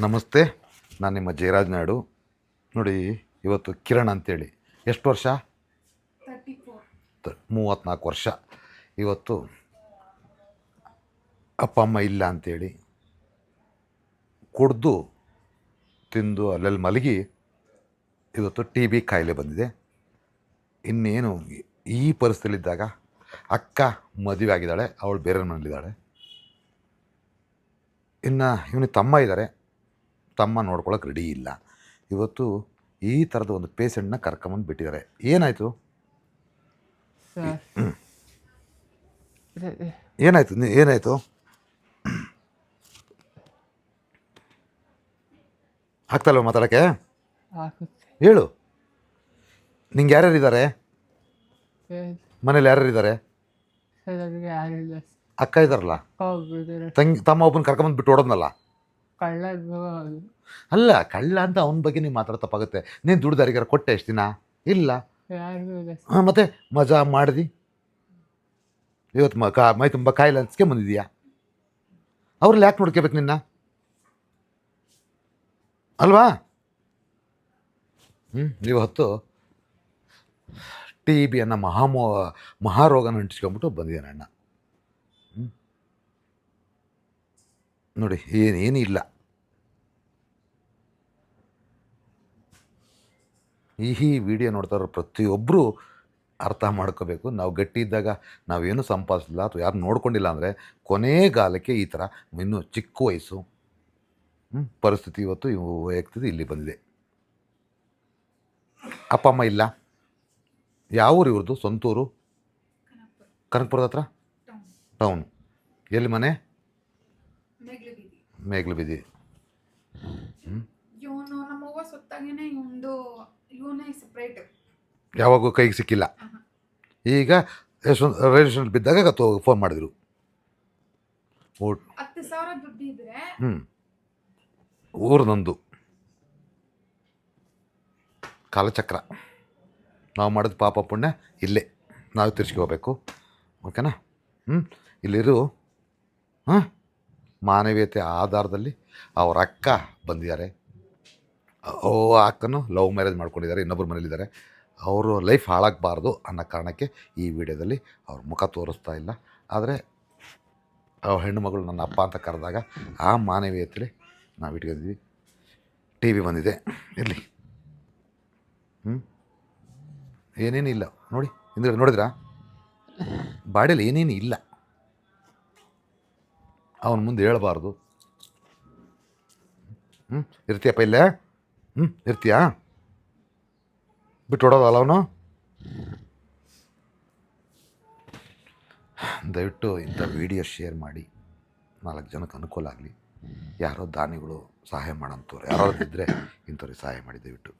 ನಮಸ್ತೆ, ನಾನು ನಿಮ್ಮ ಜಯರಾಜ್ ನಾಯ್ಡು. ನೋಡಿ, ಇವತ್ತು ಕಿರಣ್ ಅಂತೇಳಿ ಎಷ್ಟು ವರ್ಷ? 34 ವರ್ಷ. ಇವತ್ತು ಅಪ್ಪ ಅಮ್ಮ ಇಲ್ಲ ಅಂಥೇಳಿ ಕುಡ್ದು ತಿಂದು ಅಲ್ಲೆಲ್ಲಿ ಮಲಗಿ ಇವತ್ತು TB ಕಾಯಿಲೆ ಬಂದಿದೆ. ಇನ್ನೇನು ಈ ಪರಿಸ್ಥಿತಿಲಿದ್ದಾಗ ಅಕ್ಕ ಮದುವೆ ಆಗಿದ್ದಾಳೆ, ಅವಳು ಬೇರೆ ಮನೇಲಿದ್ದಾಳೆ. ಇನ್ನು ಇವನಿಗೆ ತಮ್ಮ ಇದ್ದಾರೆ, ತಮ್ಮ ನೋಡ್ಕೊಳ್ಳೋಕೆ ರೆಡಿ ಇಲ್ಲ. ಇವತ್ತು ಈ ಥರದ ಒಂದು ಪೇಷೆಂಟ್ನ ಕರ್ಕೊಂಬಂದು ಬಿಟ್ಟಿದ್ದಾರೆ. ಏನಾಯಿತು? ಏನಾಯಿತು ಏನಾಯಿತು? ಆಗ್ತಲ್ವ ಮಾತಾಡೋಕ್ಕೆ? ಹೇಳು. ನಿಂಗೆ ಯಾರ್ಯಾರಿದ್ದಾರೆ ಮನೇಲಿ? ಯಾರ್ಯಾರಿದ್ದಾರೆ? ಅಕ್ಕ ಇದ್ದಾರಲ್ಲ, ತಮ್ಮ ಒಬ್ಬನ ಕರ್ಕೊಂಬಂದು ಬಿಟ್ಟು ಓಡೋದ್ನಲ್ಲ. ಅಲ್ಲ, ಕಳ್ಳ ಅಂತ ಅವನ ಬಗ್ಗೆ ನೀವು ಮಾತಾಡೋ ತಪ್ಪಾಗುತ್ತೆ. ನೀನು ದುಡ್ದಾರಿಗಾರ ಕೊಟ್ಟೆ ಎಷ್ಟು ದಿನ? ಇಲ್ಲ. ಹಾಂ, ಮತ್ತೆ ಮಜಾ ಮಾಡಿದಿ. ಇವತ್ತು ಮೈ ತುಂಬ ಕಾಯಿಲೆ ಅನ್ಸ್ಕೆ ಬಂದಿದೀಯಾ? ಅವ್ರಲ್ಲಿ ಯಾಕೆ ನೋಡ್ಕೋಬೇಕು ನಿನ್ನ? ಅಲ್ವಾ? ಇವತ್ತು TB ಅನ್ನೋ ಮಹಾರೋಗನ ಅಂಟಿಸ್ಕೊಂಬಿಟ್ಟು ಬಂದಿದ್ದಾನೆ ಅಣ್ಣ. ನೋಡಿ, ಏನೇನು ಇಲ್ಲ. ಈ ವಿಡಿಯೋ ನೋಡ್ತಾ ಇರೋ ಪ್ರತಿಯೊಬ್ಬರು ಅರ್ಥ ಮಾಡ್ಕೋಬೇಕು. ನಾವು ಗಟ್ಟಿ ಇದ್ದಾಗ ನಾವೇನು ಸಂಪಾದಿಸಿಲ್ಲ ಅಥವಾ ಯಾರು ನೋಡ್ಕೊಂಡಿಲ್ಲ ಅಂದರೆ ಕೊನೆಗಾಲಕ್ಕೆ ಈ ಥರ ಇನ್ನೂ ಚಿಕ್ಕ ವಯಸ್ಸು ಪರಿಸ್ಥಿತಿ ಇವತ್ತು ವೈಯಕ್ತಿಕ ಇಲ್ಲಿ ಬಂದಿದೆ. ಅಪ್ಪ ಅಮ್ಮ ಇಲ್ಲ. ಯಾವ ಊರು ಇವ್ರದ್ದು? ಸ್ವಂತೂರು ಕನಕಪುರದ ಹತ್ರ ಟೌನು. ಎಲ್ಲಿ ಮನೆ? ಮೇಗ್ಲಬೀದಿ. ಯಾವಾಗೂ ಕೈಗೆ ಸಿಕ್ಕಿಲ್ಲ. ಈಗ ರೈಲ್ವೆ ಸ್ಟೇಷನ್ ಬಿದ್ದಾಗ ಫೋನ್ ಮಾಡಿದ್ರು. ಊರಿನೊಂದು ಕಾಲಚಕ್ರ. ನಾವು ಮಾಡಿದ ಪಾಪ ಪುಣ್ಯ ಇಲ್ಲೇ ನಾವು ತಿರ್ಸ್ಕೋಬೇಕು. ಓಕೆನಾ? ಇಲ್ಲಿರು. ಮಾನವೀಯತೆ ಆಧಾರದಲ್ಲಿ ಅವ್ರ ಅಕ್ಕ ಬಂದಿದ್ದಾರೆ. ಅಕ್ಕನು ಲವ್ ಮ್ಯಾರೇಜ್ ಮಾಡ್ಕೊಂಡಿದ್ದಾರೆ, ಇನ್ನೊಬ್ಬರು ಮನೇಲಿದ್ದಾರೆ. ಅವರು ಲೈಫ್ ಹಾಳಾಗಬಾರ್ದು ಅನ್ನೋ ಕಾರಣಕ್ಕೆ ಈ ವಿಡಿಯೋದಲ್ಲಿ ಅವ್ರ ಮುಖ ತೋರಿಸ್ತಾ ಇಲ್ಲ. ಆದರೆ ಆ ಹೆಣ್ಣು ಮಗಳು ನನ್ನ ಅಪ್ಪ ಅಂತ ಕರೆದಾಗ ಆ ಮಾನವೀಯತೆಯಲ್ಲಿ ನಾವು ಇಟ್ಕೊಂಡಿದ್ವಿ. TB ಬಂದಿದೆ. ಇರಲಿ. ಏನೇನು ಇಲ್ಲ ನೋಡಿ. ಹಿಂದೆ ನೋಡಿದ್ರಾ? ಬಾಡಿಯಲ್ಲಿ ಏನೇನು ಇಲ್ಲ. ಅವನ ಮುಂದೆ ಹೇಳಬಾರ್ದು. ಇರ್ತೀಯಪ್ಪ ಇಲ್ಲೇ? ಇರ್ತೀಯಾ? ಬಿಟ್ಟು ಹೊಡೋದಲ್ಲ ಅವನು. ದಯವಿಟ್ಟು ಇಂಥ ವಿಡಿಯೋ ಶೇರ್ ಮಾಡಿ, 4 ಜನಕ್ಕೆ ಅನುಕೂಲ ಆಗಲಿ. ಯಾರೋ ದಾನಿಗಳು ಸಹಾಯ ಮಾಡೋಂಥವ್ರು ಯಾರೋ ಇದ್ದರೆ ಇಂಥವ್ರಿಗೆ ಸಹಾಯ ಮಾಡಿ ದಯವಿಟ್ಟು.